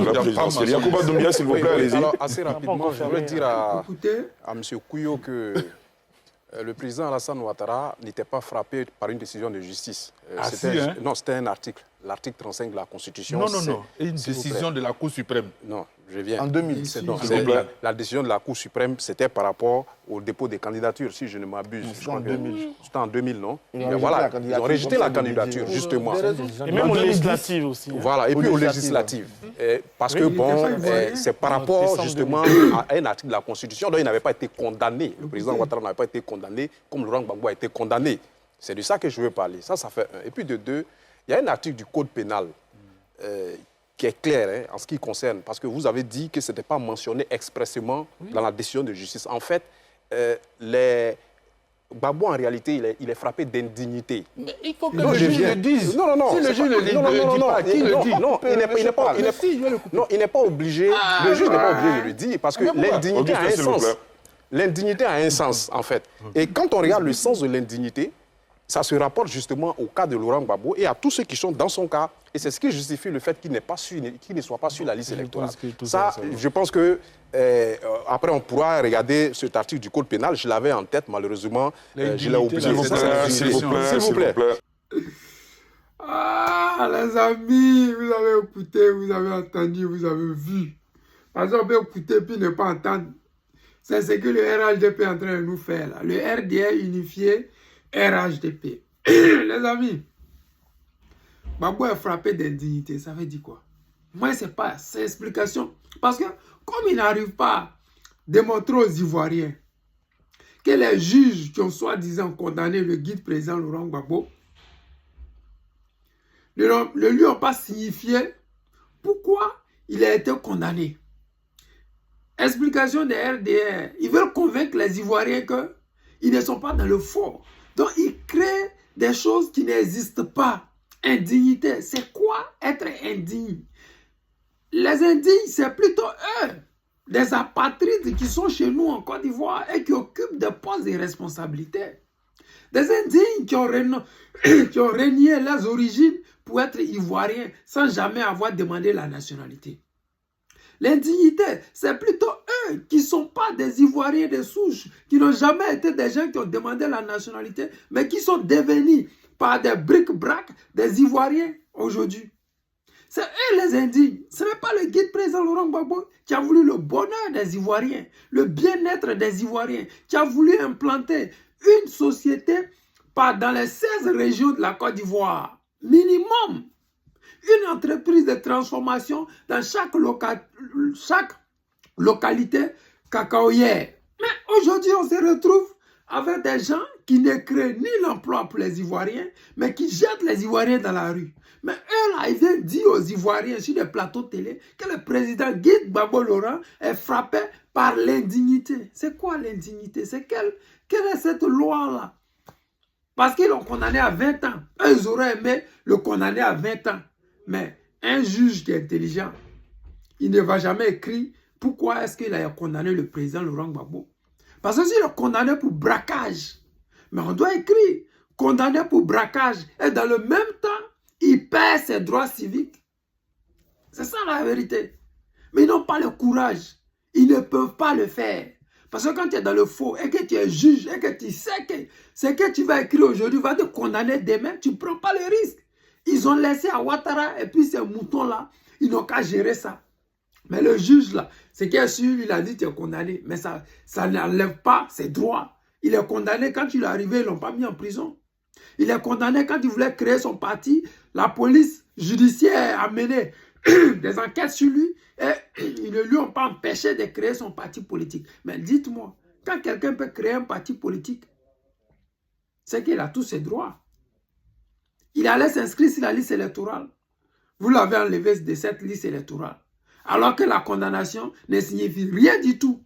de la présidentielle. Yacouba Doumbia, s'il vous plaît, allez-y. Alors, assez rapidement, je voudrais dire à M. Kouyo que le président Alassane Ouattara n'était pas frappé par une décision de justice. Non, c'était un article, l'article 35 de la Constitution. Non. Une décision de la Cour suprême. Non, je viens. En 2000. La décision de la Cour suprême, c'était par rapport au dépôt des candidatures, si je ne m'abuse. C'était en 2000. C'était en 2000, non? Voilà, ils ont rejeté la candidature, justement. Et même aux législatives aussi. Voilà, et puis aux législatives. Parce que, bon, c'est par rapport, justement, à un article de la Constitution dont il n'avait pas été condamné. Le président Ouattara n'avait pas été condamné comme Laurent Gbagbo a été condamné. C'est de ça que je veux parler. Ça fait un. Et puis de deux, il y a un article du Code pénal qui est clair en ce qui concerne, parce que vous avez dit que ce n'était pas mentionné expressément dans la décision de justice. En fait, Gbagbo, en réalité, il est frappé d'indignité. Mais il faut que le juge le dise. Non. Si le juge ne le dit pas, qui le dit? Non, il n'est pas obligé. Le juge n'est pas obligé de le dire, parce que l'indignité a un sens. L'indignité a un sens, en fait. Et quand on regarde le sens de l'indignité, ça se rapporte justement au cas de Laurent Gbagbo et à tous ceux qui sont dans son cas. Et c'est ce qui justifie le fait qu'il ne soit pas sur la liste électorale. Ça, je pense que après, on pourra regarder cet article du Code pénal. Je l'avais en tête, malheureusement. Je l'ai oublié. S'il vous plaît. Ah, les amis, vous avez écouté, vous avez entendu, vous avez vu. Parce qu'on peut écouter puis ne pas entendre. C'est ce que le RHDP est en train de nous faire là. Le RDA unifié RHDP. Les amis, Gbagbo est frappé d'indignité. Ça veut dire quoi? Moi, c'est pas cette explication. Parce que comme il n'arrive pas à démontrer aux Ivoiriens que les juges qui ont soi-disant condamné le guide président Laurent Gbagbo ne lui ont pas signifié pourquoi il a été condamné. Explication des RDR. Ils veulent convaincre les Ivoiriens qu'ils ne sont pas dans le faux. Donc, ils créent des choses qui n'existent pas. Indignité. C'est quoi être indigne? Les indignes, c'est plutôt eux, des apatrides qui sont chez nous en Côte d'Ivoire et qui occupent des postes de responsabilité. Des indignes qui ont renié leurs origines pour être ivoiriens sans jamais avoir demandé la nationalité. L'indignité, c'est plutôt eux qui ne sont pas des Ivoiriens de souche, qui n'ont jamais été des gens qui ont demandé la nationalité, mais qui sont devenus par des bric-brac des Ivoiriens aujourd'hui. C'est eux les indignes. Ce n'est pas le guide président Laurent Gbagbo qui a voulu le bonheur des Ivoiriens, le bien-être des Ivoiriens, qui a voulu implanter une société dans les 16 régions de la Côte d'Ivoire. Minimum. Une entreprise de transformation dans chaque localité cacaoyère. Mais aujourd'hui, on se retrouve avec des gens qui ne créent ni l'emploi pour les Ivoiriens, mais qui jettent les Ivoiriens dans la rue. Mais eux, là, ils viennent dire aux Ivoiriens sur des plateaux télé que le président Guide Gbagbo Laurent est frappé par l'indignité. C'est quoi l'indignité? C'est quelle est cette loi-là? Parce qu'ils l'ont condamné à 20 ans. Eux, ils auraient aimé le condamner à 20 ans. Mais un juge qui est intelligent, il ne va jamais écrire pourquoi est-ce qu'il a condamné le président Laurent Gbagbo. Parce que s'il est condamné pour braquage, mais on doit écrire condamné pour braquage et dans le même temps, il perd ses droits civiques. C'est ça la vérité. Mais ils n'ont pas le courage. Ils ne peuvent pas le faire. Parce que quand tu es dans le faux et que tu es juge et que tu sais que ce que tu vas écrire aujourd'hui va te condamner demain, tu ne prends pas le risque. Ils ont laissé à Ouattara et puis ces moutons-là, ils n'ont qu'à gérer ça. Mais le juge là, c'est qu'il est sûr, il a dit tu es condamné. Mais ça n'enlève pas ses droits. Il est condamné quand il est arrivé, ils ne l'ont pas mis en prison. Il est condamné quand il voulait créer son parti. La police judiciaire a mené des enquêtes sur lui et ils ne lui ont pas empêché de créer son parti politique. Mais dites-moi, quand quelqu'un peut créer un parti politique, c'est qu'il a tous ses droits. Il allait s'inscrire sur la liste électorale. Vous l'avez enlevé de cette liste électorale. Alors que la condamnation ne signifie rien du tout.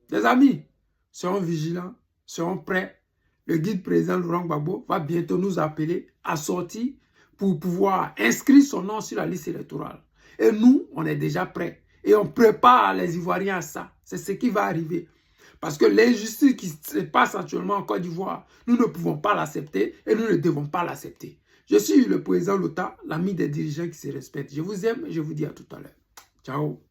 Les amis, soyons vigilants, soyons prêts. Le guide président Laurent Gbagbo va bientôt nous appeler à sortir pour pouvoir inscrire son nom sur la liste électorale. Et nous, on est déjà prêts. Et on prépare les Ivoiriens à ça. C'est ce qui va arriver. Parce que l'injustice qui se passe actuellement en Côte d'Ivoire, nous ne pouvons pas l'accepter et nous ne devons pas l'accepter. Je suis le président Lota, l'ami des dirigeants qui se respectent. Je vous aime et je vous dis à tout à l'heure. Ciao.